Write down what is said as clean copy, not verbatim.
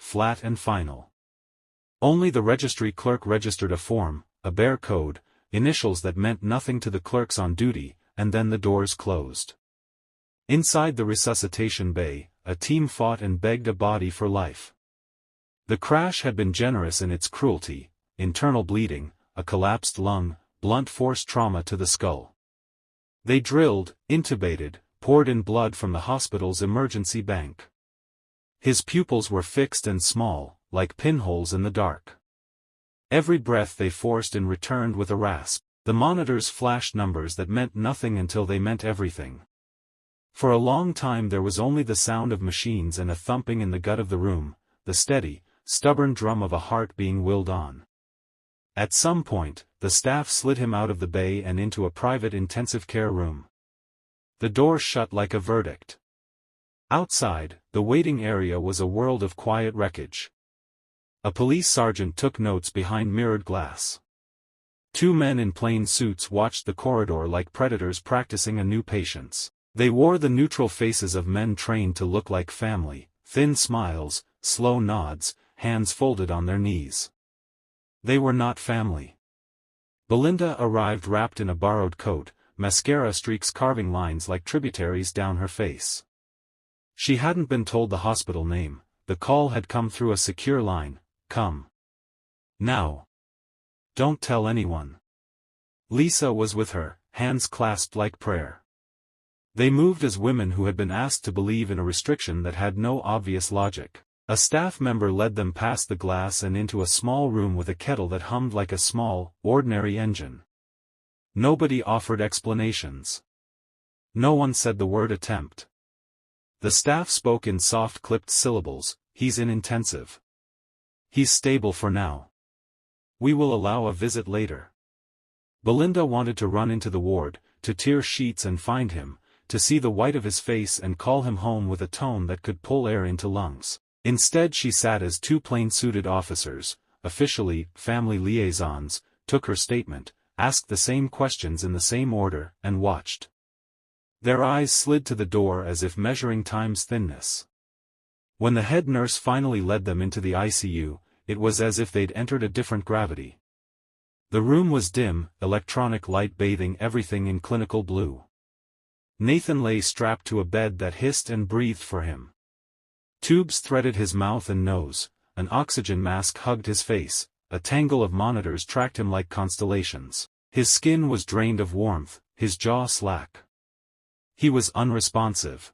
flat and final. Only the registry clerk registered a form, a bare code, initials that meant nothing to the clerks on duty, and then the doors closed. Inside the resuscitation bay, a team fought and begged a body for life. The crash had been generous in its cruelty: internal bleeding, a collapsed lung, blunt force trauma to the skull. They drilled, intubated, poured in blood from the hospital's emergency bank. His pupils were fixed and small, like pinholes in the dark. Every breath they forced in returned with a rasp. The monitors flashed numbers that meant nothing until they meant everything. For a long time there was only the sound of machines and a thumping in the gut of the room, the steady, stubborn drum of a heart being willed on. At some point, the staff slid him out of the bay and into a private intensive care room. The door shut like a verdict. Outside, the waiting area was a world of quiet wreckage. A police sergeant took notes behind mirrored glass. Two men in plain suits watched the corridor like predators practicing a new patience. They wore the neutral faces of men trained to look like family, thin smiles, slow nods, hands folded on their knees. They were not family. Belinda arrived wrapped in a borrowed coat, mascara streaks carving lines like tributaries down her face. She hadn't been told the hospital name. The call had come through a secure line: "Come now. Don't tell anyone." Lisa was with her, hands clasped like prayer. They moved as women who had been asked to believe in a restriction that had no obvious logic. A staff member led them past the glass and into a small room with a kettle that hummed like a small, ordinary engine. Nobody offered explanations. No one said the word attempt. The staff spoke in soft clipped syllables: "He's in intensive. He's stable for now. We will allow a visit later." Belinda wanted to run into the ward, to tear sheets and find him, to see the white of his face and call him home with a tone that could pull air into lungs. Instead she sat as two plain-suited officers, officially family liaisons, took her statement, asked the same questions in the same order, and watched. Their eyes slid to the door as if measuring time's thinness. When the head nurse finally led them into the ICU, it was as if they'd entered a different gravity. The room was dim, electronic light bathing everything in clinical blue. Nathan lay strapped to a bed that hissed and breathed for him. Tubes threaded his mouth and nose, an oxygen mask hugged his face, a tangle of monitors tracked him like constellations. His skin was drained of warmth, his jaw slack. He was unresponsive.